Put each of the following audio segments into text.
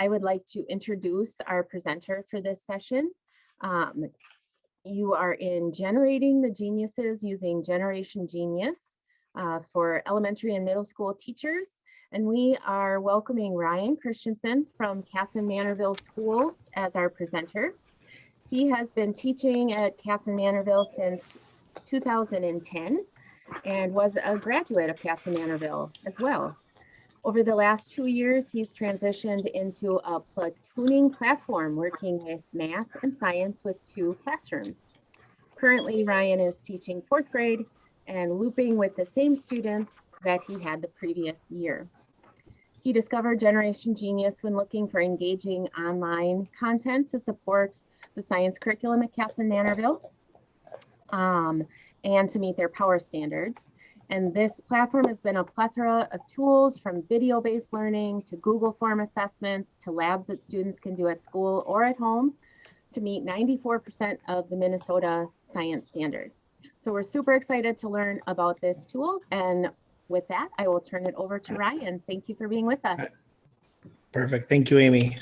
I would like to introduce our presenter for this session. You are in Generating the Geniuses using Generation Genius for elementary and middle school teachers. And we are welcoming Ryan Christensen from Kasson-Mantorville Schools as our presenter. He has been teaching at Kasson-Mantorville since 2010 and was a graduate of Kasson-Mantorville as well. Over the last 2 years, he's transitioned into a platooning platform working with math and science with 2 classrooms. Currently, Ryan is teaching 4th grade and looping with the same students that he had the previous year. He discovered Generation Genius when looking for engaging online content to support the science curriculum at Kasson-Mantorville and to meet their power standards. And this platform has been a plethora of tools from video-based learning to Google form assessments to labs that students can do at school or at home to meet 94% of the Minnesota science standards. So we're super excited to learn about this tool. And with that, I will turn it over to Ryan. Thank you for being with us. Perfect. Thank you, Amy.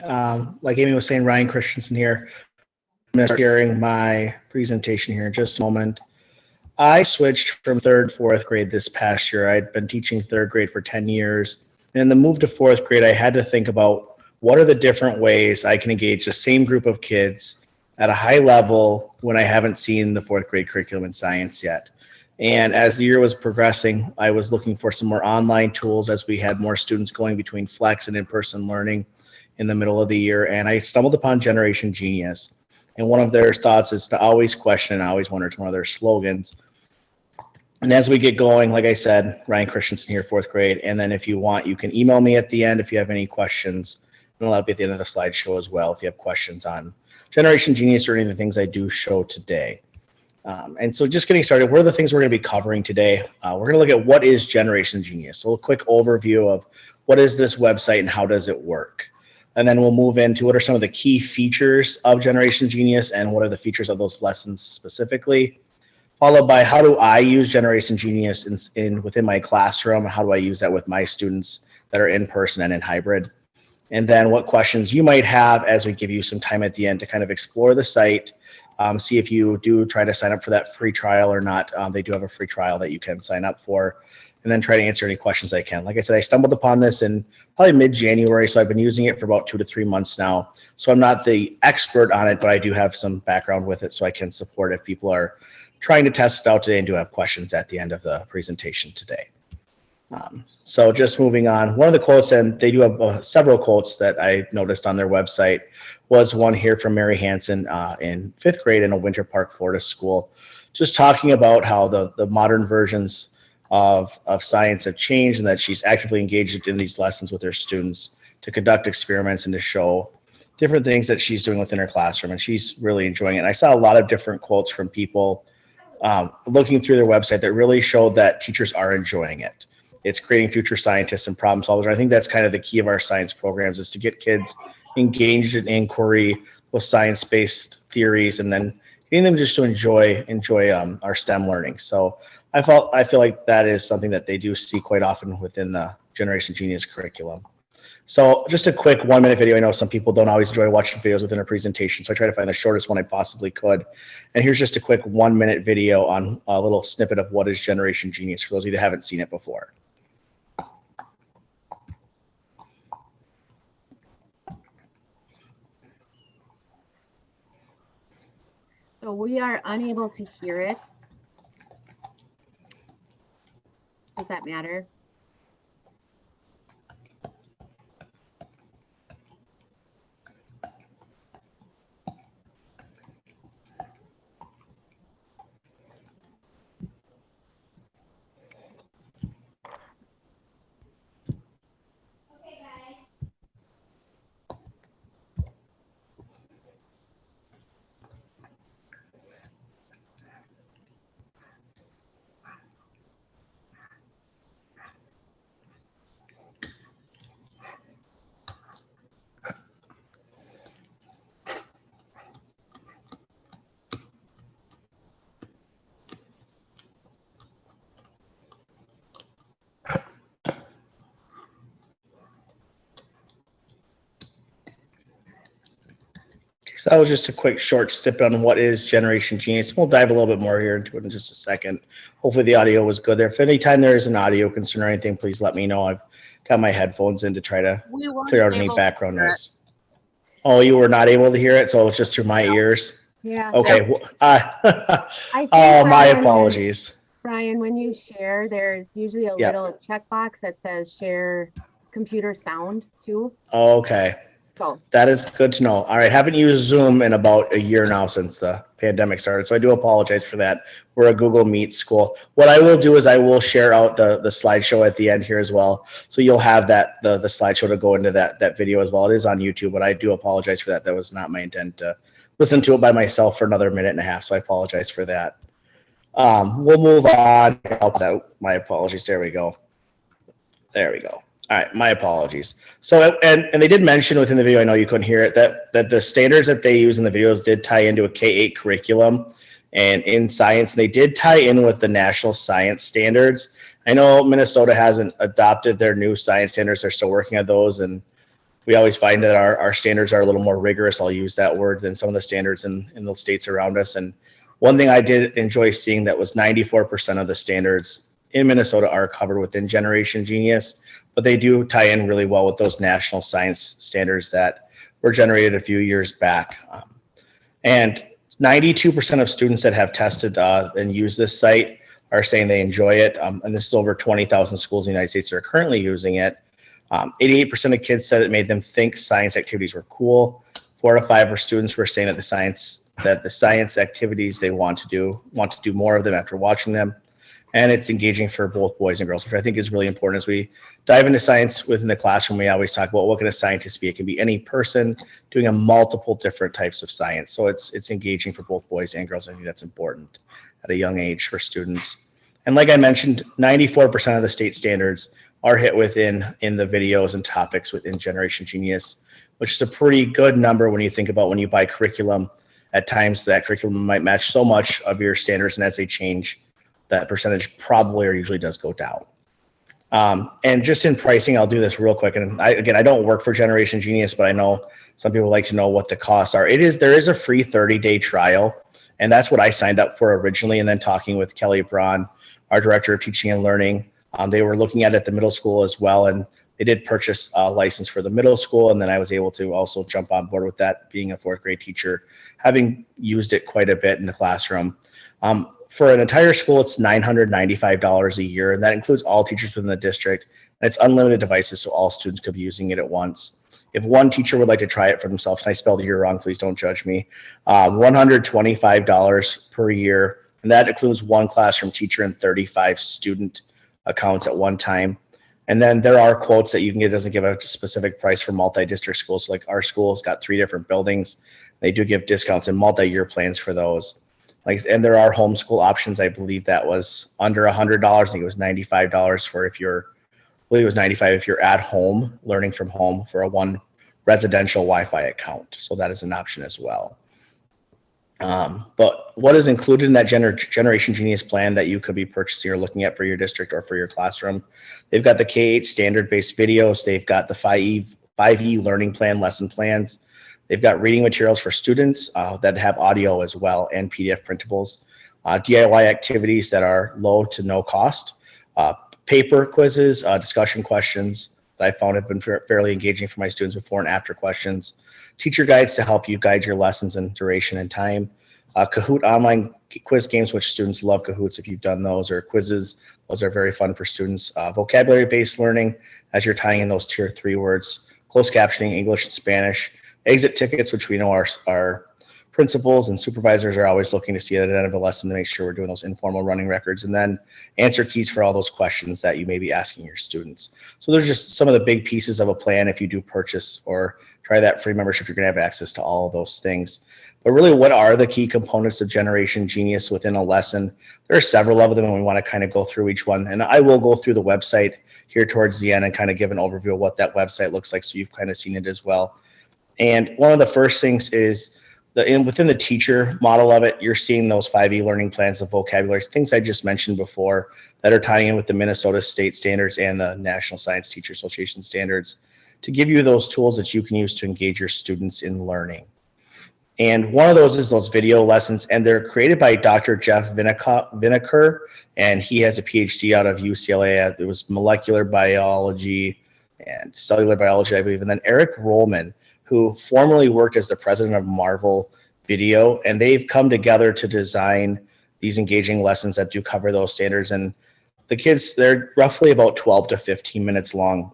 Like Amy was saying, Ryan Christensen here. I'm going to start sharing my presentation here in just a moment. I switched from 3rd, 4th grade this past year. I'd been teaching 3rd grade for 10 years. And in the move to 4th grade, I had to think about what are the different ways I can engage the same group of kids at a high level when I haven't seen the 4th grade curriculum in science yet. And as the year was progressing, I was looking for some more online tools as we had more students going between flex and in-person learning in the middle of the year. And I stumbled upon Generation Genius. And one of their thoughts is to always question and always wonder. It's one of their slogans. And as we get going, like I said, Ryan Christensen here, 4th grade. And then if you want, you can email me at the end if you have any questions. And that'll be at the end of the slideshow as well if you have questions on Generation Genius or any of the things I do show today. And so just getting started, what are the things we're going to be covering today? We're going to look at what is Generation Genius. So a quick overview of what is this website and how does it work? And then we'll move into what are some of the key features of Generation Genius and what are the features of those lessons specifically. Followed by how do I use Generation Genius within my classroom? How do I use that with my students that are in person and in hybrid? And then what questions you might have as we give you some time at the end to kind of explore the site, see if you do try to sign up for that free trial or not. They do have a free trial that you can sign up for, and then try to answer any questions I can. Like I said, I stumbled upon this in probably mid-January, so I've been using it for about 2 to 3 months now. So I'm not the expert on it, but I do have some background with it so I can support if people are trying to test it out today and do have questions at the end of the presentation today. So just moving on, one of the quotes, and they do have several quotes that I noticed on their website, was one here from Mary Hansen in 5th grade in a Winter Park, Florida school, just talking about how the modern versions of science have changed and that she's actively engaged in these lessons with her students to conduct experiments and to show different things that she's doing within her classroom, and she's really enjoying it. And I saw a lot of different quotes from people looking through their website that really showed that teachers are enjoying it. It's creating future scientists and problem solvers. I think that's kind of the key of our science programs, is to get kids engaged in inquiry with science-based theories and then getting them just to enjoy our STEM learning. So I feel like that is something that they do see quite often within the Generation Genius curriculum. So just a quick 1-minute video. I know some people don't always enjoy watching videos within a presentation, so I try to find the shortest one I possibly could. And here's just a quick 1-minute video on a little snippet of what is Generation Genius for those of you that haven't seen it before. So we are unable to hear it. Does that matter? So that was just a quick short stip on what is Generation Genius. We'll dive a little bit more here into it in just a second. Hopefully the audio was good there. If any time there is an audio concern or anything, please let me know. I've got my headphones in to try to clear out any background noise. Oh, you were not able to hear it, so it was just through my ears? Yeah. Okay. I think, Oh, my Brian, apologies. Brian, when you share, there's usually a little checkbox that says share computer sound too. Okay. So that is good to know. All right. Haven't used Zoom in about a year now since the pandemic started. So I do apologize for that. We're a Google Meet school. What I will do is I will share out the slideshow at the end here as well. So you'll have that the slideshow to go into that video as well. It is on YouTube, but I do apologize for that. That was not my intent to listen to it by myself for another minute and a half. So I apologize for that. We'll move on. My apologies. There we go. There we go. All right, my apologies. So, and they did mention within the video, I know you couldn't hear it, that the standards that they use in the videos did tie into a K-8 curriculum and in science. They did tie in with the national science standards. I know Minnesota hasn't adopted their new science standards. They're still working on those. And we always find that our standards are a little more rigorous, I'll use that word, than some of the standards in the states around us. And one thing I did enjoy seeing that was 94% of the standards in Minnesota are covered within Generation Genius, but they do tie in really well with those national science standards that were generated a few years back. And 92% of students that have tested and used this site are saying they enjoy it. And this is over 20,000 schools in the United States that are currently using it. 88% of kids said it made them think science activities were cool. 4 out of 5 students were saying that the science activities they want to do more of them after watching them. And it's engaging for both boys and girls, which I think is really important. As we dive into science within the classroom, we always talk about what can a scientist be? It can be any person doing a multiple different types of science. So it's engaging for both boys and girls. I think that's important at a young age for students. And like I mentioned, 94% of the state standards are hit within the videos and topics within Generation Genius, which is a pretty good number when you think about when you buy curriculum. At times that curriculum might match so much of your standards, and as they change, that percentage probably or usually does go down. And just in pricing, I'll do this real quick. And I don't work for Generation Genius, but I know some people like to know what the costs are. There is a free 30-day trial, and that's what I signed up for originally. And then talking with Kelly Braun, our director of teaching and learning, they were looking at it at the middle school as well, and they did purchase a license for the middle school. And then I was able to also jump on board with that, being a 4th grade teacher, having used it quite a bit in the classroom. For an entire school, it's $995 a year, and that includes all teachers within the district. And it's unlimited devices, so all students could be using it at once. If one teacher would like to try it for themselves, and I spelled the year wrong, please don't judge me, $125 per year, and that includes one classroom teacher and 35 student accounts at one time. And then there are quotes that you can get. It doesn't give a specific price for multi-district schools. So like our school's got 3 different buildings. They do give discounts and multi-year plans for those. And there are homeschool options. I believe that was under $100. I think it was $95 for if you're at home, learning from home for a 1 residential Wi-Fi account. So that is an option as well. But what is included in that Generation Genius plan that you could be purchasing or looking at for your district or for your classroom? They've got the K-8 standard-based videos. They've got the 5E learning plan lesson plans. They've got reading materials for students that have audio as well and PDF printables, DIY activities that are low to no cost, paper quizzes, discussion questions that I found have been fairly engaging for my students before and after questions, teacher guides to help you guide your lessons in duration and time, Kahoot online quiz games, which students love Kahoots if you've done those, or quizzes. Those are very fun for students. Vocabulary-based learning as you're tying in those tier 3 words, closed captioning, English and Spanish, exit tickets, which we know our principals and supervisors are always looking to see at the end of a lesson to make sure we're doing those informal running records, and then answer keys for all those questions that you may be asking your students. So there's just some of the big pieces of a plan. If you do purchase or try that free membership, you're going to have access to all of those things. But really, what are the key components of Generation Genius within a lesson? There are several of them, and we want to kind of go through each one. And I will go through the website here towards the end and kind of give an overview of what that website looks like, so you've kind of seen it as well. And one of the first things is within the teacher model of it, you're seeing those 5E learning plans, the vocabulary, things I just mentioned before that are tying in with the Minnesota state standards and the National Science Teacher Association standards to give you those tools that you can use to engage your students in learning. And one of those is those video lessons, and they're created by Dr. Jeff Vineker, and he has a PhD out of UCLA. It was molecular biology and cellular biology, I believe. And then Eric Rollman, who formerly worked as the president of Marvel Video, and they've come together to design these engaging lessons that do cover those standards. And the kids, they're roughly about 12 to 15 minutes long,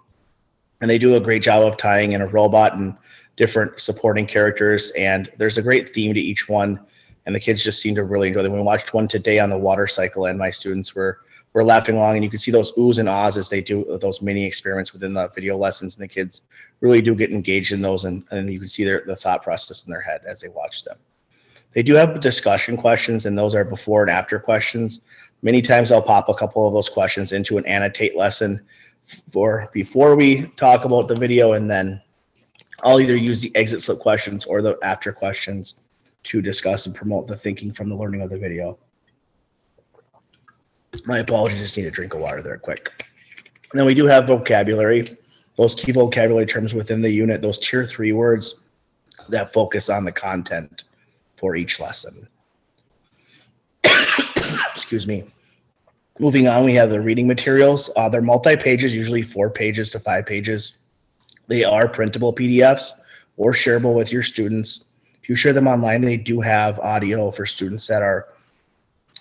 and they do a great job of tying in a robot and different supporting characters, and there's a great theme to each one, and the kids just seem to really enjoy them. We watched one today on the water cycle, and my students were laughing along, and you can see those oohs and ahs as they do those mini experiments within the video lessons, and the kids really do get engaged in those, and you can see the thought process in their head as they watch them. They do have discussion questions, and those are before and after questions. Many times I'll pop a couple of those questions into an annotate lesson before we talk about the video, and then I'll either use the exit slip questions or the after questions to discuss and promote the thinking from the learning of the video. My apologies, just need a drink of water there quick. And then we do have vocabulary, those key vocabulary terms within the unit, those tier 3 words that focus on the content for each lesson. Excuse me. Moving on, we have the reading materials. They're multi-pages, usually 4 pages to 5 pages. They are printable PDFs or shareable with your students. If you share them online, they do have audio for students that are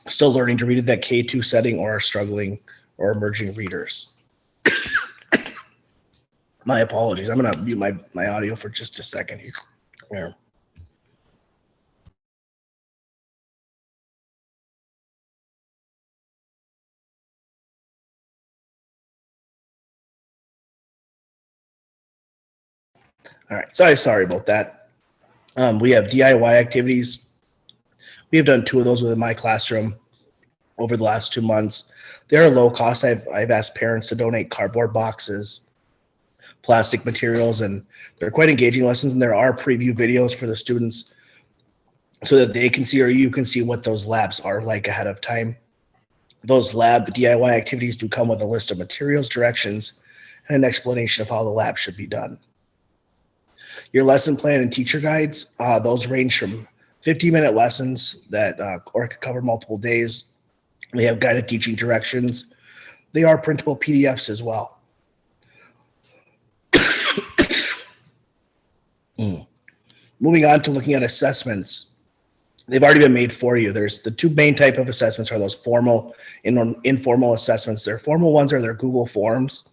still learning to read at that K2 setting or are struggling or emerging readers. My apologies. I'm going to mute my audio for just a second here. All right, sorry about that. We have DIY activities. We have done 2 of those within my classroom over the last 2 months. They're low cost. I've asked parents to donate cardboard boxes, plastic materials, and they're quite engaging lessons. And there are preview videos for the students so that they can see, or you can see, what those labs are like ahead of time. Those lab DIY activities do come with a list of materials, directions, and an explanation of how the lab should be done. Your lesson plan and teacher guides, those range from 50-minute lessons that or could cover multiple days. They have guided teaching directions. They are printable PDFs as well. Moving on to looking at assessments. They've already been made for you. There's the 2 main type of assessments are those formal and informal assessments. Their formal ones are their Google Forms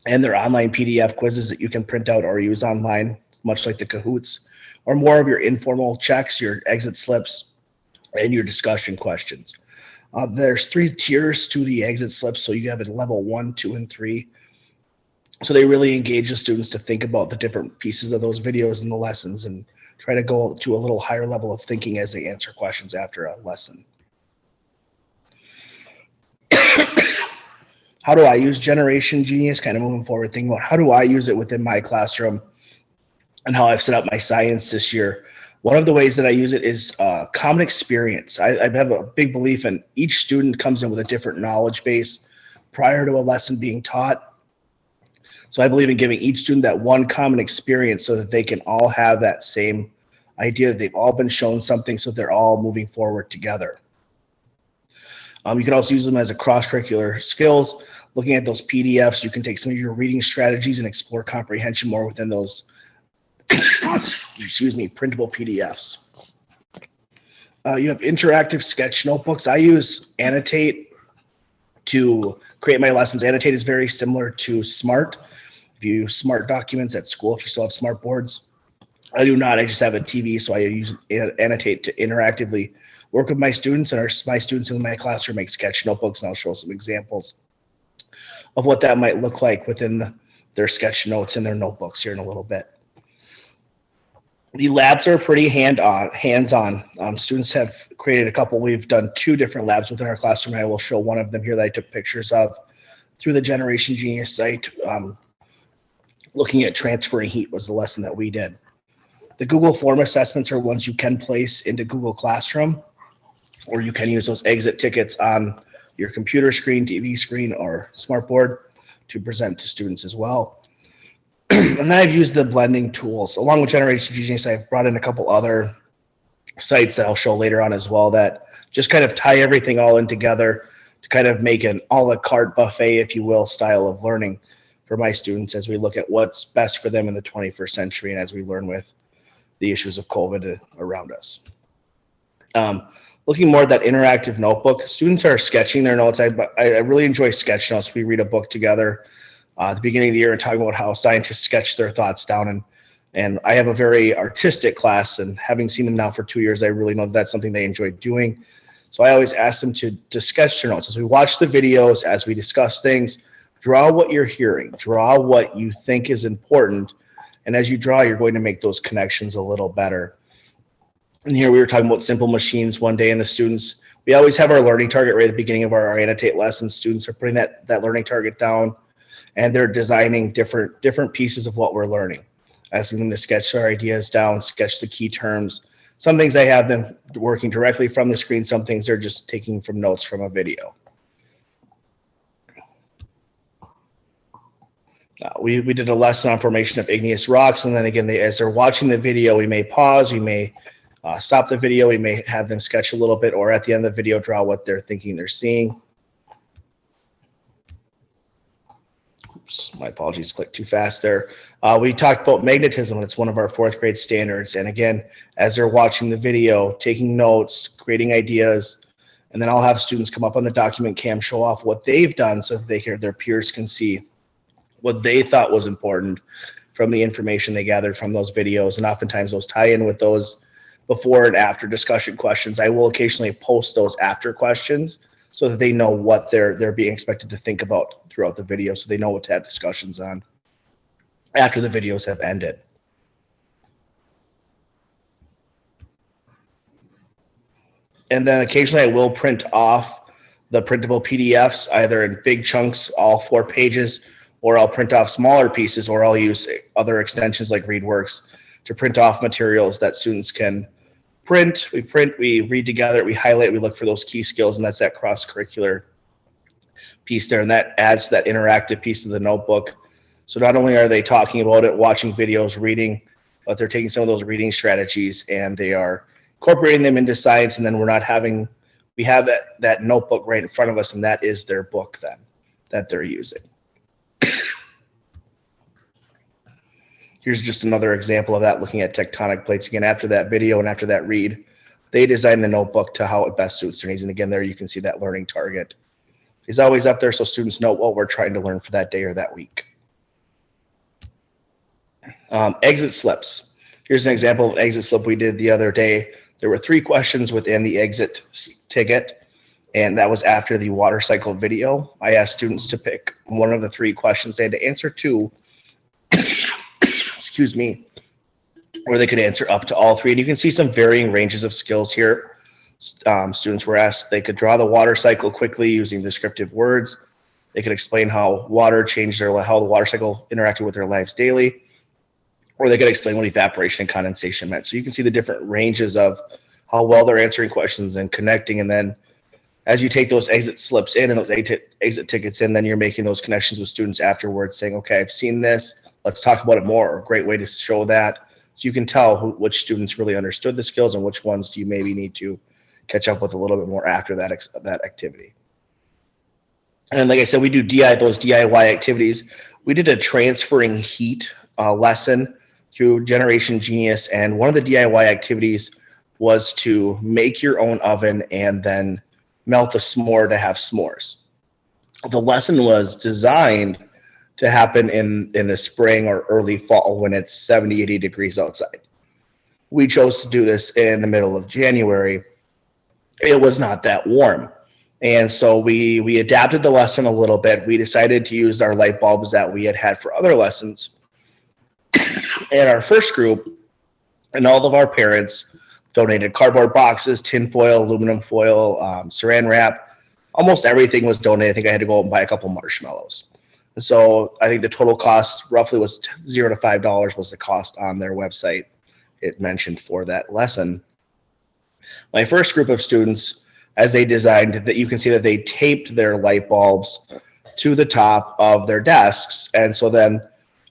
and their online PDF quizzes that you can print out or use online, much like the Kahoots, or more of your informal checks, your exit slips, and your discussion questions. There's 3 tiers to the exit slips, so you have a level 1, 2, and 3. So they really engage the students to think about the different pieces of those videos and the lessons and try to go to a little higher level of thinking as they answer questions after a lesson. How do I use Generation Genius? Kind of moving forward, thinking about how do I use it within my classroom and how I've set up my science this year. One of the ways that I use it is common experience. I have a big belief in each student comes in with a different knowledge base prior to a lesson being taught. So I believe in giving each student that one common experience so that they can all have that same idea that they've all been shown something, so they're all moving forward together. You can also use them as a cross-curricular skills. Looking at those PDFs, you can take some of your reading strategies and explore comprehension more within those printable PDFs. You have interactive sketch notebooks. I use Annotate to create my lessons. Annotate is very similar to Smart. If you use Smart documents at school, if you still have Smart boards. I do not. I just have a TV, so I use Annotate to interactively work with my students, and my students in my classroom make sketch notebooks, and I'll show some examples of what that might look like within their sketch notes and their notebooks here in a little bit. The labs are pretty hands-on. Students have created a couple. We've done 2 different labs within our classroom. I will show one of them here that I took pictures of through the Generation Genius site. Looking at transferring heat was the lesson that we did. The Google Form assessments are ones you can place into Google Classroom, or you can use those exit tickets on your computer screen, TV screen, or smartboard to present to students as well. And then I've used the blending tools. Along with Generation Genius, I've brought in a couple other sites that I'll show later on as well that just kind of tie everything all in together to kind of make an a la carte buffet, if you will, style of learning for my students as we look at what's best for them in the 21st century and as we learn with the issues of COVID around us. Looking more at that interactive notebook, students are sketching their notes. I really enjoy sketch notes. We read a book together at the beginning of the year and talking about how scientists sketch their thoughts down. And I have a very artistic class, and having seen them now for 2 years, I really know that's something they enjoy doing. So I always ask them to sketch their notes. As we watch the videos, as we discuss things, draw what you're hearing, draw what you think is important. And as you draw, you're going to make those connections a little better. And here we were talking about simple machines one day, and the students, we always have our learning target right at the beginning of our annotate lessons. Students are putting that learning target down, and they're designing different pieces of what we're learning. Asking them to sketch their ideas down, sketch the key terms. Some things I have them working directly from the screen. Some things they're just taking from notes from a video. We did a lesson on formation of igneous rocks, and then again, as they're watching the video, we may pause, we may stop the video, we may have them sketch a little bit, or at the end of the video, draw what they're thinking they're seeing. Oops, my apologies, clicked too fast there. We talked about magnetism. It's one of our 4th grade standards. And again, as they're watching the video, taking notes, creating ideas, and then I'll have students come up on the document cam, show off what they've done so that their peers can see what they thought was important from the information they gathered from those videos. And oftentimes those tie in with those before and after discussion questions. I will occasionally post those after questions so that they know what they're being expected to think about throughout the video, so they know what to have discussions on after the videos have ended. And then occasionally I will print off the printable PDFs, either in big chunks, all 4 pages, or I'll print off smaller pieces, or I'll use other extensions like ReadWorks to print off materials that students can print, we read together, we highlight, we look for those key skills, and that's that cross-curricular piece there, and that adds to that interactive piece of the notebook. So not only are they talking about it, watching videos, reading, but they're taking some of those reading strategies and they are incorporating them into science, and then we have that notebook right in front of us, and that is their book then that they're using. Here's just another example of that, looking at tectonic plates. Again, after that video and after that read, they designed the notebook to how it best suits their needs. And again, there you can see that learning target is always up there so students know what we're trying to learn for that day or that week. Exit slips. Here's an example of an exit slip we did the other day. There were 3 questions within the exit ticket, and that was after the water cycle video. I asked students to pick one of the 3 questions. They had to answer 2. Excuse me, or they could answer up to all 3. And you can see some varying ranges of skills here. Students were asked, they could draw the water cycle quickly using descriptive words. They could explain how water changed how the water cycle interacted with their lives daily, or they could explain what evaporation and condensation meant. So you can see the different ranges of how well they're answering questions and connecting. And then as you take those exit slips in and those exit tickets in, then you're making those connections with students afterwards, saying, okay, I've seen this. Let's talk about it more. A great way to show that, so you can tell which students really understood the skills and which ones do you maybe need to catch up with a little bit more after that activity. And like I said, we do those DIY activities. We did a transferring heat lesson through Generation Genius, and one of the DIY activities was to make your own oven and then melt a s'more to have s'mores. The lesson was designed to happen in the spring or early fall when it's 70, 80 degrees outside. We chose to do this in the middle of January. It was not that warm. And so we adapted the lesson a little bit. We decided to use our light bulbs that we had for other lessons. And our first group, and all of our parents donated cardboard boxes, tin foil, aluminum foil, saran wrap. Almost everything was donated. I think I had to go out and buy a couple marshmallows. So I think the total cost roughly was $0 to $5 was the cost on their website it mentioned for that lesson. My first group of students, as they designed, that you can see that they taped their light bulbs to the top of their desks. And so then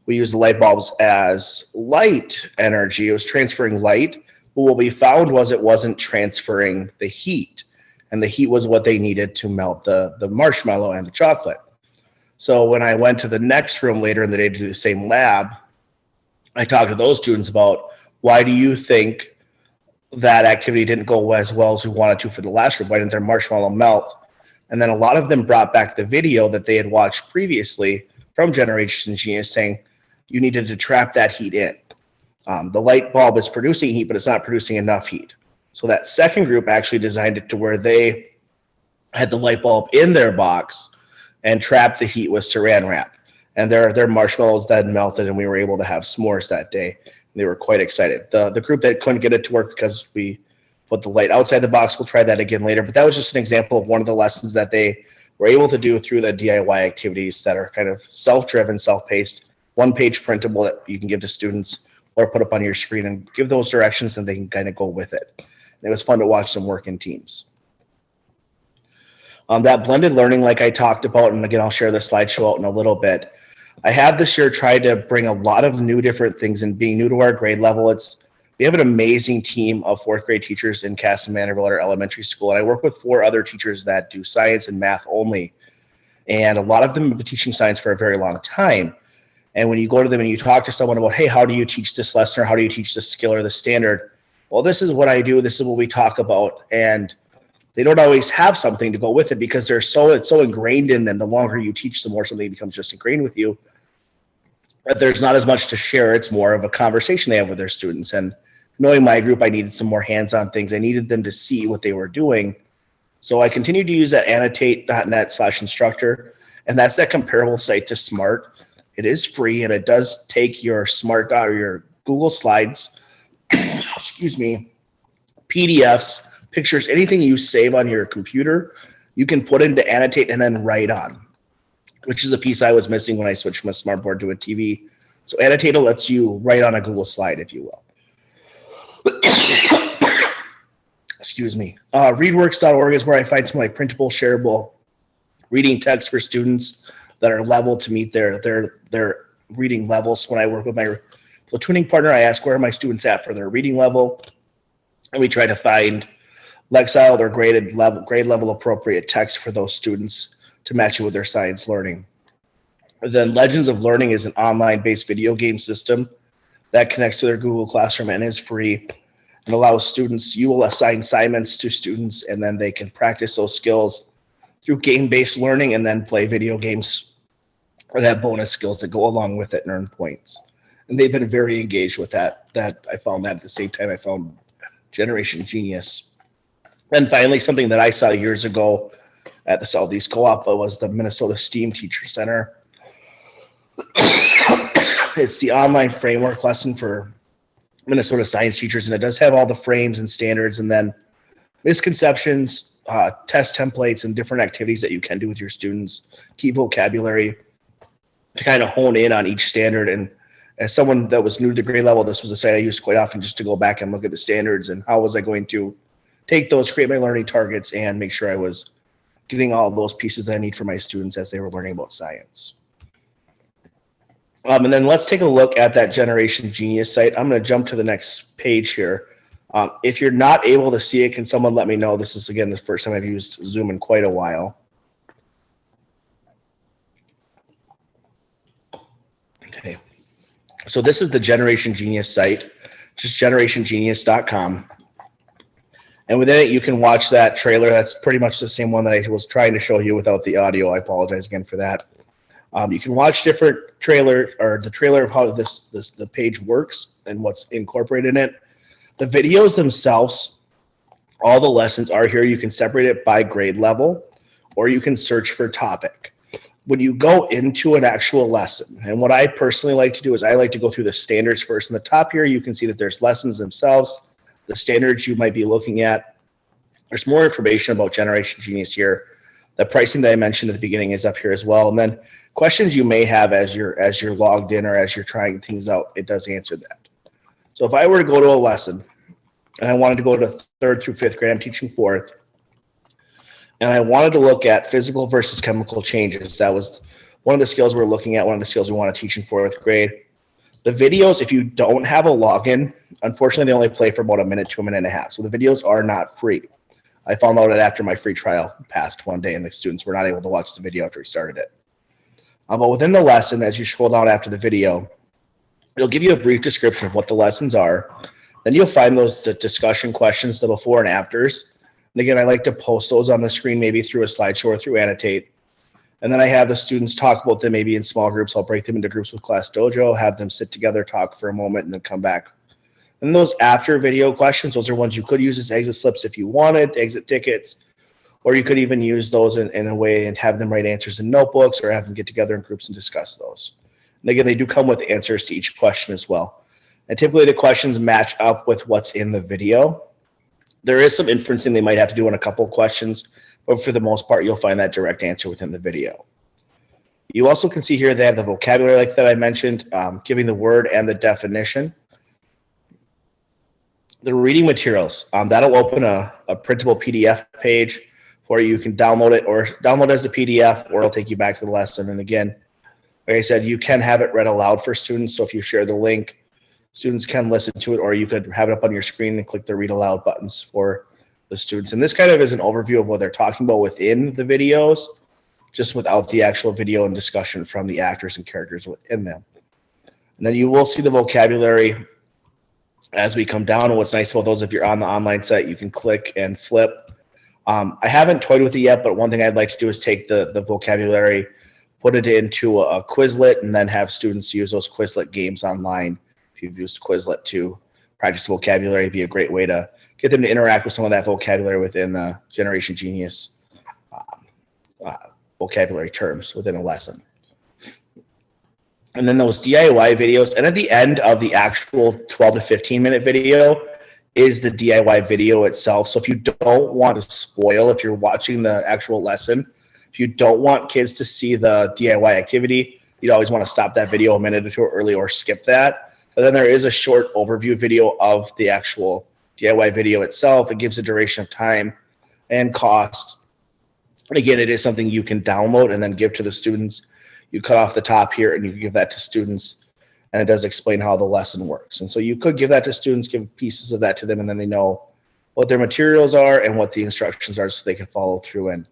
we used the light bulbs as light energy. It was transferring light, but what we found was it wasn't transferring the heat, and the heat was what they needed to melt the marshmallow and the chocolate. So when I went to the next room later in the day to do the same lab, I talked to those students about, why do you think that activity didn't go as well as we wanted to for the last group? Why didn't their marshmallow melt? And then a lot of them brought back the video that they had watched previously from Generation Genius saying, you needed to trap that heat in. The light bulb is producing heat, but it's not producing enough heat. So that second group actually designed it to where they had the light bulb in their box and trapped the heat with saran wrap. And their marshmallows then melted, and we were able to have s'mores that day. They were quite excited. The group that couldn't get it to work because we put the light outside the box, we'll try that again later. But that was just an example of one of the lessons that they were able to do through the DIY activities that are kind of self-driven, self-paced, one-page printable that you can give to students or put up on your screen and give those directions, and they can kind of go with it. It was fun to watch them work in teams. That blended learning, like I talked about, and again, I'll share the slideshow out in a little bit. I have this year tried to bring a lot of new different things, and being new to our grade level, we have an amazing team of fourth grade teachers in Kasson-Mantorville at our elementary school, and I work with 4 other teachers that do science and math only, and a lot of them have been teaching science for a very long time. And when you go to them and you talk to someone about, hey, how do you teach this lesson, or how do you teach this skill or the standard? Well, this is what I do, this is what we talk about, and they don't always have something to go with it because it's so ingrained in them. The longer you teach, the more something becomes just ingrained with you. But there's not as much to share. It's more of a conversation they have with their students. And knowing my group, I needed some more hands-on things. I needed them to see what they were doing. So I continued to use that annotate.net/instructor, and that's that comparable site to SMART. It is free, and it does take your SMART or your Google Slides, excuse me, PDFs, pictures, anything you save on your computer, you can put into Annotate and then write on, which is a piece I was missing when I switched from a smartboard to a TV. So Annotate lets you write on a Google slide, if you will. Excuse me. Readworks.org is where I find some like printable, shareable reading text for students that are level to meet their reading levels. When I work with my platooning partner, I ask where are my students at for their reading level, and we try to find Lexiled or grade level appropriate text for those students to match it with their science learning. Then Legends of Learning is an online-based video game system that connects to their Google Classroom and is free and allows students, you will assign assignments to students, and then they can practice those skills through game-based learning and then play video games and have bonus skills that go along with it and earn points. And they've been very engaged with that. I found that at the same time I found Generation Genius. And finally, something that I saw years ago at the Southeast Co-op was the Minnesota STEAM Teacher Center. It's the online framework lesson for Minnesota science teachers, and it does have all the frames and standards and then misconceptions, test templates, and different activities that you can do with your students, key vocabulary to kind of hone in on each standard. And as someone that was new to the grade level, this was a site I used quite often just to go back and look at the standards and how was I going to take those, create my learning targets, and make sure I was getting all of those pieces that I need for my students as they were learning about science. And then let's take a look at that Generation Genius site. I'm going to jump to the next page here. If you're not able to see it, can someone let me know? This is, again, the first time I've used Zoom in quite a while. Okay. So this is the Generation Genius site, just generationgenius.com. And within it, you can watch that trailer. That's pretty much the same one that I was trying to show you without the audio. I apologize again for that. You can watch different trailer or the trailer of how the page works and what's incorporated in it. The videos themselves, all the lessons are here. You can separate it by grade level, or you can search for topic. When you go into an actual lesson, and what I personally like to do is I like to go through the standards first. In the top here, you can see that there's lessons themselves, the standards you might be looking at. There's more information about Generation Genius here. The pricing that I mentioned at the beginning is up here as well. And then questions you may have as you're logged in or as you're trying things out, it does answer that. So if I were to go to a lesson and I wanted to go to 3rd through 5th grade, I'm teaching 4th, and I wanted to look at physical versus chemical changes. That was one of the skills we're looking at, one of the skills we want to teach in 4th grade. The videos, if you don't have a login, unfortunately, they only play for about a minute to a minute and a half. So the videos are not free. I found out that after my free trial passed one day and the students were not able to watch the video after we started it. But within the lesson, as you scroll down after the video, it'll give you a brief description of what the lessons are. Then you'll find those discussion questions, the before and afters. And again, I like to post those on the screen, maybe through a slideshow or through Annotate. And then I have the students talk about them maybe in small groups. I'll break them into groups with Class Dojo, have them sit together, talk for a moment, and then come back. And those after video questions, those are ones you could use as exit slips if you wanted, exit tickets, or you could even use those in a way and have them write answers in notebooks or have them get together in groups and discuss those. And again, they do come with answers to each question as well. And typically the questions match up with what's in the video. There is some inferencing they might have to do on a couple of questions, but for the most part, you'll find that direct answer within the video. You also can see here they have the vocabulary like that I mentioned, giving the word and the definition. The reading materials, that'll open a printable PDF page for you. You can download it or download it as a PDF, or it'll take you back to the lesson. And again, like I said, you can have it read aloud for students. So if you share the link, students can listen to it, or you could have it up on your screen and click the read aloud buttons for the students. And this kind of is an overview of what they're talking about within the videos, just without the actual video and discussion from the actors and characters within them. And then you will see the vocabulary as we come down. And what's nice about those, if you're on the online site, you can click and flip. I haven't toyed with it yet, but one thing I'd like to do is take the vocabulary, put it into a Quizlet, and then have students use those Quizlet games online. If you've used Quizlet to practice vocabulary, it'd be a great way to get them to interact with some of that vocabulary within the Generation Genius vocabulary terms within a lesson. And then those DIY videos, and at the end of the actual 12 to 15 minute video is the DIY video itself. So if you don't want to spoil, if you're watching the actual lesson, if you don't want kids to see the DIY activity, you'd always want to stop that video a minute or two early or skip that. But then there is a short overview video of the actual DIY video itself. It gives a duration of time and cost. And again, it is something you can download and then give to the students. You cut off the top here and you can give that to students, and it does explain how the lesson works. And so you could give that to students, give pieces of that to them, and then they know what their materials are and what the instructions are so they can follow through and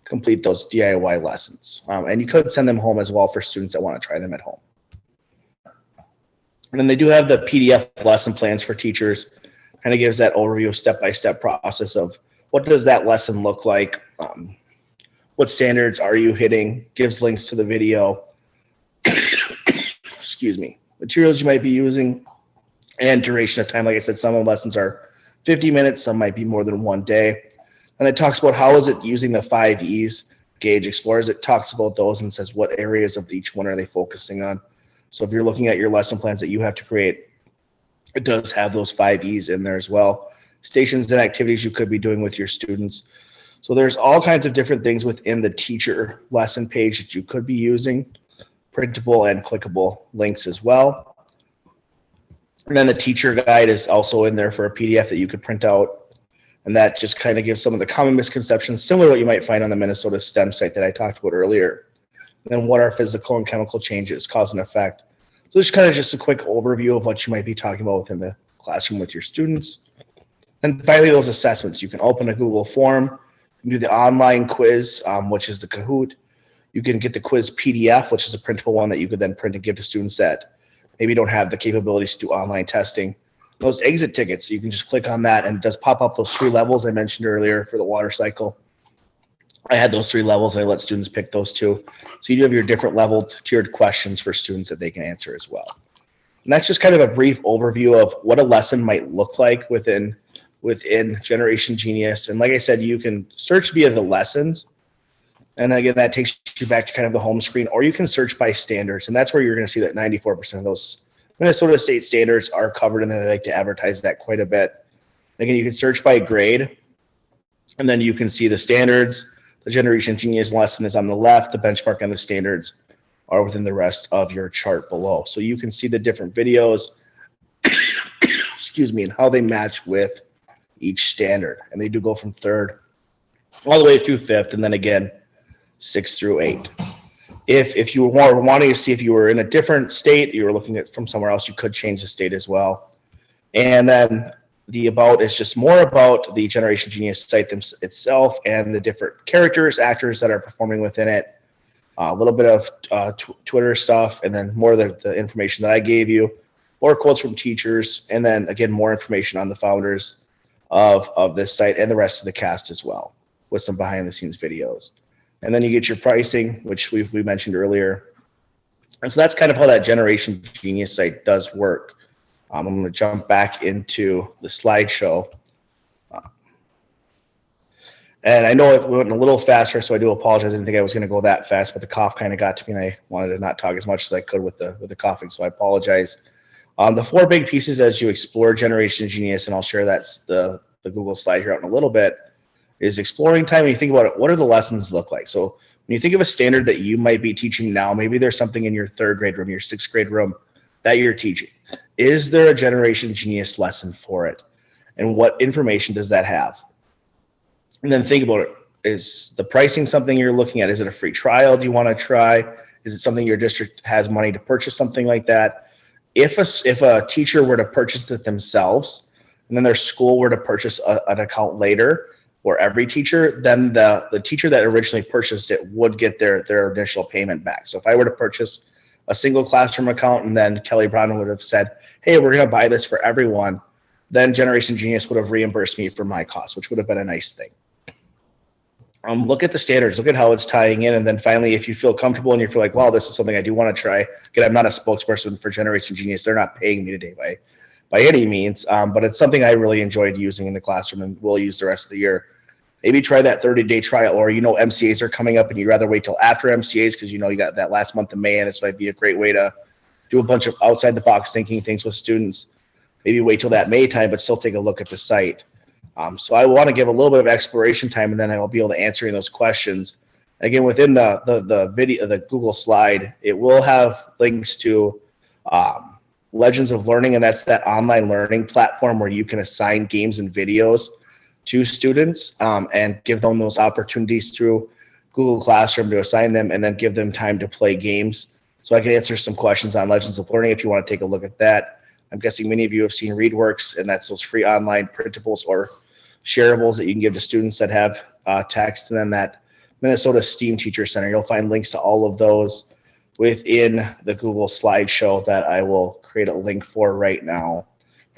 complete those DIY lessons. And you could send them home as well for students that want to try them at home. And then they do have the PDF lesson plans for teachers. Kind of gives that overview, step-by-step process of what does that lesson look like, what standards are you hitting, gives links to the video, excuse me, materials you might be using, and duration of time. Like I said, some of the lessons are 50 minutes, some might be more than one day. And it talks about how is it using the 5 E's, Gauge, Explores. It talks about those and says what areas of each one are they focusing on. So if you're looking at your lesson plans that you have to create, it does have those 5 E's in there as well. Stations and activities you could be doing with your students. So there's all kinds of different things within the teacher lesson page that you could be using, printable and clickable links as well. And then the teacher guide is also in there for a PDF that you could print out. And that just kind of gives some of the common misconceptions, similar to what you might find on the Minnesota STEM site that I talked about earlier. And then what are physical and chemical changes, cause and effect. So this is kind of just a quick overview of what you might be talking about within the classroom with your students. And finally, those assessments. You can open a Google form, you can do the online quiz, which is the Kahoot. You can get the quiz PDF, which is a printable one that you could then print and give to students that maybe don't have the capabilities to do online testing. Those exit tickets, you can just click on that and it does pop up those 3 levels I mentioned earlier for the water cycle. I had those 3 levels and I let students pick those 2. So you do have your different level tiered questions for students that they can answer as well. And that's just kind of a brief overview of what a lesson might look like within Generation Genius. And like I said, you can search via the lessons. And then again, that takes you back to kind of the home screen, or you can search by standards. And that's where you're going to see that 94% of those Minnesota State standards are covered, and they like to advertise that quite a bit. Again, you can search by grade, and then you can see the standards. The Generation Genius lesson is on the left. The benchmark and the standards are within the rest of your chart below. So you can see the different videos, excuse me, and how they match with each standard. And they do go from 3rd all the way through 5th, and then again, 6th through 8. If you were wanting to see if you were in a different state, you were looking at from somewhere else, you could change the state as well. And then the about is just more about the Generation Genius site itself and the different characters, actors that are performing within it. A little bit of Twitter stuff, and then more of the information that I gave you, more quotes from teachers, and then again, more information on the founders of this site and the rest of the cast as well, with some behind the scenes videos. And then you get your pricing, which we mentioned earlier. And so that's kind of how that Generation Genius site does work. I'm going to jump back into the slideshow. And I know it went a little faster, so I do apologize. I didn't think I was going to go that fast, but the cough kind of got to me, and I wanted to not talk as much as I could with the coughing, so I apologize. The 4 big pieces as you explore Generation Genius, and I'll share that's the Google slide here out in a little bit, is exploring time. When you think about it, what do the lessons look like? So when you think of a standard that you might be teaching now, maybe there's something in your 3rd grade room, your 6th grade room that you're teaching. Is there a Generation Genius lesson for it? And what information does that have? And then think about it. Is the pricing something you're looking at? Is it a free trial? Do you want to try? Is it something your district has money to purchase something like that? If a teacher were to purchase it themselves, and then their school were to purchase an account later, or every teacher, then the teacher that originally purchased it would get their initial payment back. So if I were to purchase a single classroom account, and then Kelly Brown would have said, hey, we're going to buy this for everyone, then Generation Genius would have reimbursed me for my cost, which would have been a nice thing. Look at the standards, look at how it's tying in, and then finally, if you feel comfortable and you feel like, wow, this is something I do want to try. Again, I'm not a spokesperson for Generation Genius. They're not paying me today by any means, but it's something I really enjoyed using in the classroom and will use the rest of the year. Maybe try that 30-day trial, or MCAs are coming up and you'd rather wait till after MCAs because you got that last month of May, and this might be a great way to do a bunch of outside the box thinking things with students. Maybe wait till that May time, but still take a look at the site. So I want to give a little bit of exploration time, and then I will be able to answer those questions. Again, within the video, the Google slide, it will have links to Legends of Learning, and that's that online learning platform where you can assign games and videos to students and give them those opportunities through Google Classroom to assign them and then give them time to play games. So I can answer some questions on Legends of Learning if you want to take a look at that. I'm guessing many of you have seen ReadWorks, and that's those free online printables or shareables that you can give to students that have text. And then that Minnesota STEAM Teacher Center, you'll find links to all of those within the Google slideshow that I will create a link for right now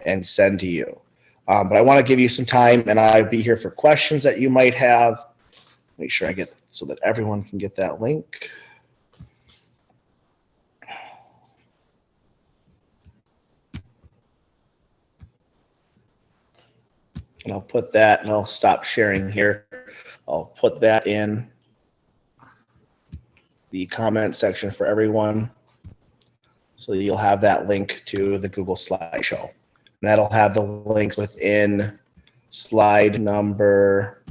and send to you. But I want to give you some time, and I'll be here for questions that you might have. Make sure I get so that everyone can get that link. And I'll put that, and I'll stop sharing here. I'll put that in the comment section for everyone. So you'll have that link to the Google slideshow. And that'll have the links within slide number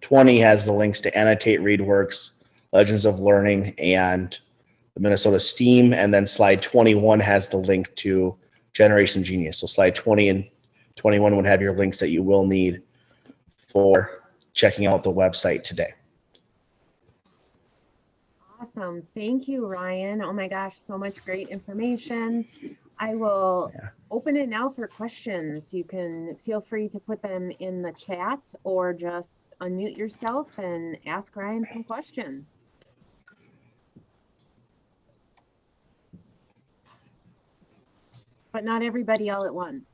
20 has the links to Annotate, ReadWorks, Legends of Learning, and the Minnesota STEAM. And then slide 21 has the link to Generation Genius. So slide 20 and 21 would have your links that you will need for checking out the website today. Awesome. Thank you, Ryan. Oh my gosh, so much great information. I will open it now for questions. You can feel free to put them in the chat or just unmute yourself and ask Ryan some questions. But not everybody all at once.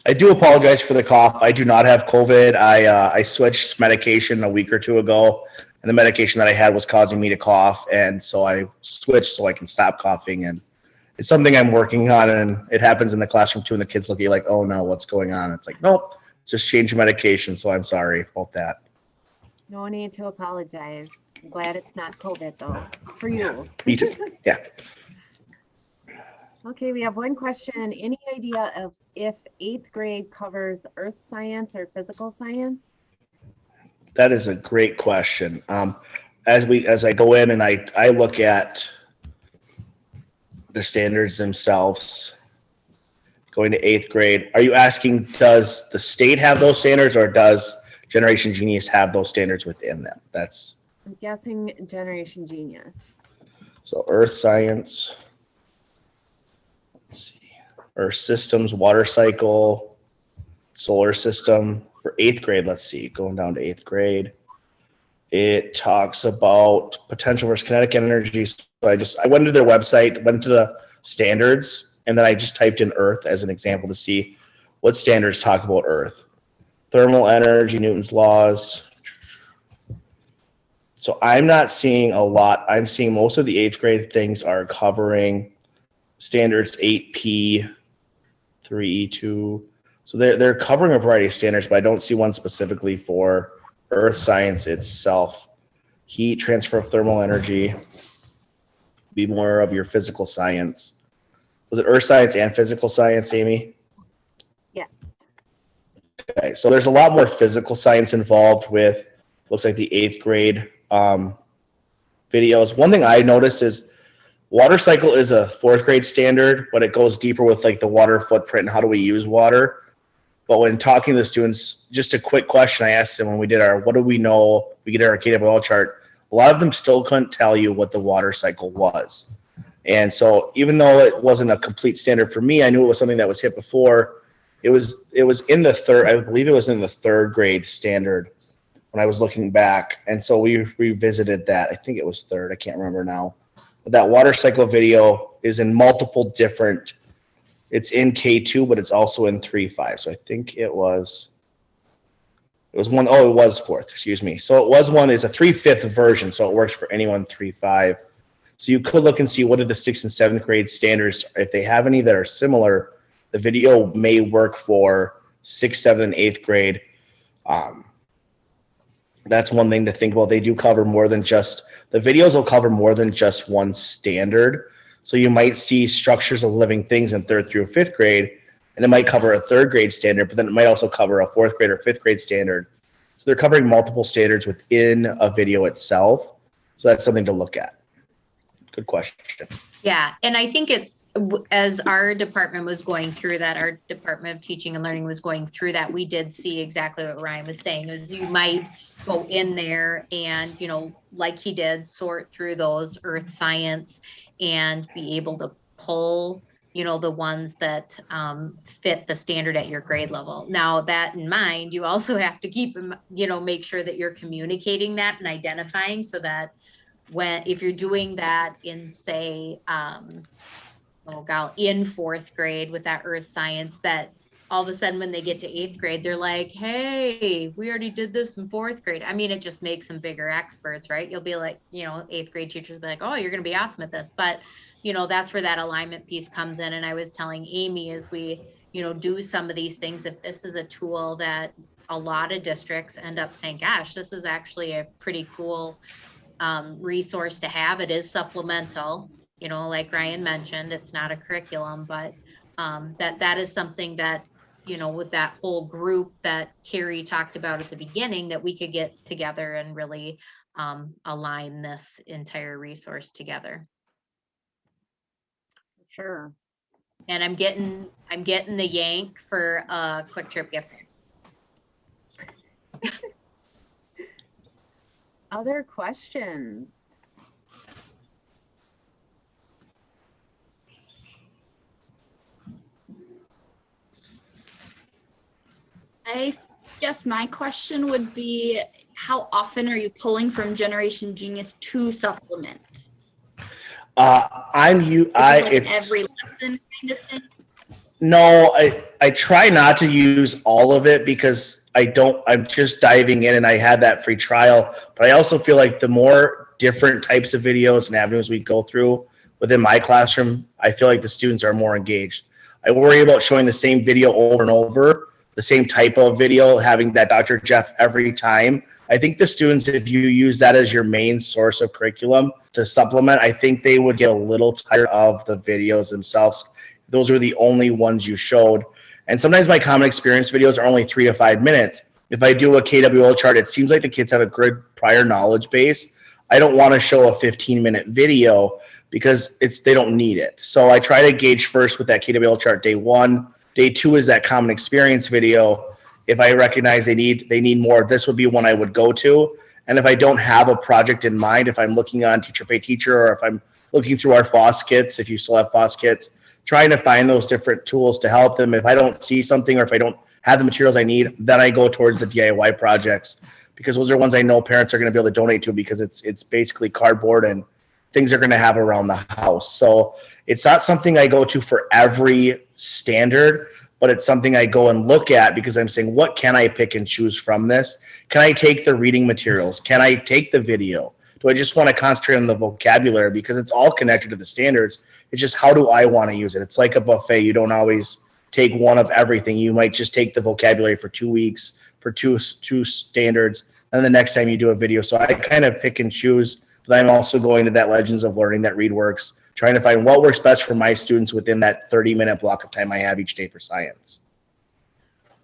I do apologize for the cough. I do not have COVID. I switched medication a week or two ago, and the medication that I had was causing me to cough, and so I switched so I can stop coughing. And it's something I'm working on, and it happens in the classroom too, and the kids look at you like, oh no, what's going on? It's like, nope, just change your medication, so I'm sorry about that. No need to apologize. I'm glad it's not COVID though, for you. Me too, yeah. Okay, we have one question. Any idea of if 8th grade covers earth science or physical science? That is a great question. As I go in and I look at the standards themselves, going to 8th grade, are you asking, does the state have those standards, or does Generation Genius have those standards within them? That's I'm guessing Generation Genius. So earth science. Let's see. Earth systems, water cycle, solar system. For 8th grade, let's see, going down to 8th grade. It talks about potential versus kinetic energy. So I went to their website, went to the standards, and then I just typed in earth as an example to see what standards talk about earth. Thermal energy, Newton's laws. So I'm not seeing a lot. I'm seeing most of the 8th grade things are covering standards 8P, 3E2. So they're covering a variety of standards, but I don't see one specifically for earth science itself. Heat, transfer of thermal energy, be more of your physical science. Was it earth science and physical science, Amy? Yes. Okay, so there's a lot more physical science involved with, looks like the 8th grade videos. One thing I noticed is water cycle is a 4th grade standard, but it goes deeper with like the water footprint and how do we use water. But when talking to the students, just a quick question I asked them when we did our, what do we know? We did our KWL chart. A lot of them still couldn't tell you what the water cycle was. And so even though it wasn't a complete standard for me, I knew it was something that was hit before. It was in the third, I believe it was in the 3rd grade standard when I was looking back. And so we revisited that. I think it was 3rd. I can't remember now. But that water cycle video is in multiple different, it's in K2, but it's also in 3.5. So I think it was 4th, excuse me. So it was one, is a 3/5 version. So it works for anyone 3.5. So you could look and see what are the 6th and 7th grade standards. If they have any that are similar, the video may work for 6th, 7th, and 8th grade. That's one thing to think about. They do cover more than just, the videos will cover more than just one standard. So you might see structures of living things in 3rd through 5th grade, and it might cover a 3rd grade standard, but then it might also cover a 4th grade or 5th grade standard. So they're covering multiple standards within a video itself. So that's something to look at. Good question. Yeah, and I think it's, as our department was going through that, our Department of Teaching and Learning was going through that, we did see exactly what Ryan was saying, is you might go in there and, you know, like he did, sort through those earth science and be able to pull, you know, the ones that fit the standard at your grade level. Now, that in mind, you also have to keep, you know, make sure that you're communicating that and identifying so that if you're doing that in, say, in 4th grade with that earth science, that all of a sudden when they get to 8th grade, they're like, hey, we already did this in 4th grade. I mean, it just makes them bigger experts, right? You'll be like, you know, 8th grade teachers will be like, oh, you're going to be awesome at this. But, you know, that's where that alignment piece comes in. And I was telling Amy, as we, you know, do some of these things, if this is a tool that a lot of districts end up saying, gosh, this is actually a pretty cool resource to have. It is supplemental, you know, like Ryan mentioned, it's not a curriculum, but that is something that, you know, with that whole group that Carrie talked about at the beginning, that we could get together and really align this entire resource together. Sure. And I'm getting the yank for a quick trip gift. Other questions? I guess my question would be, how often are you pulling from Generation Genius to supplement? It's every lesson kind of thing. No, I try not to use all of it because I'm just diving in and I had that free trial. But I also feel like the more different types of videos and avenues we go through within my classroom, I feel like the students are more engaged. I worry about showing the same video over and over, the same type of video, having that Dr. Jeff every time. I think the students, if you use that as your main source of curriculum to supplement, I think they would get a little tired of the videos themselves. Those are the only ones you showed. And sometimes my common experience videos are only 3 to 5 minutes. If I do a KWO chart, it seems like the kids have a good prior knowledge base. I don't want to show a 15-minute video because they don't need it. So I try to gauge first with that KWO chart day 1. Day 2 is that common experience video. If I recognize they need more, this would be one I would go to. And if I don't have a project in mind, if I'm looking on Teacher Pay Teacher, or if I'm looking through our FOSS kits, if you still have FOSS kits, trying to find those different tools to help them. If I don't see something, or if I don't have the materials I need, then I go towards the DIY projects, because those are ones I know parents are going to be able to donate to, because it's basically cardboard and things they're going to have around the house. So it's not something I go to for every standard, but it's something I go and look at, because I'm saying, what can I pick and choose from this? Can I take the reading materials? Can I take the video? Do I just want to concentrate on the vocabulary? Because it's all connected to the standards. It's just, how do I want to use it? It's like a buffet. You don't always take one of everything. You might just take the vocabulary for 2 weeks for two standards, and the next time you do a video. So I kind of pick and choose, but I'm also going to that Legends of Learning, that ReadWorks, trying to find what works best for my students within that 30-minute block of time I have each day for science.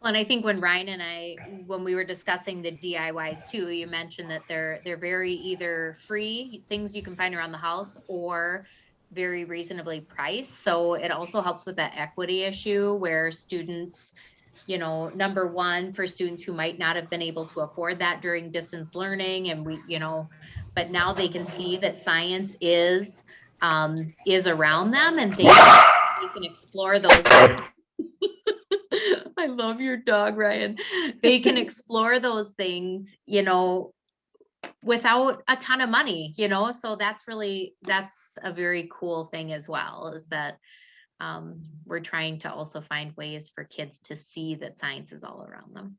Well, and I think when Ryan and I, when we were discussing the DIYs too, you mentioned that they're very either free things you can find around the house, or very reasonably priced. So it also helps with that equity issue, where students, you know, number one, for students who might not have been able to afford that during distance learning, and we, you know, but now they can see that science is around them, and they can explore those. I love your dog, Ryan. They can explore those things, you know, without a ton of money, you know, so that's a very cool thing as well, is that we're trying to also find ways for kids to see that science is all around them.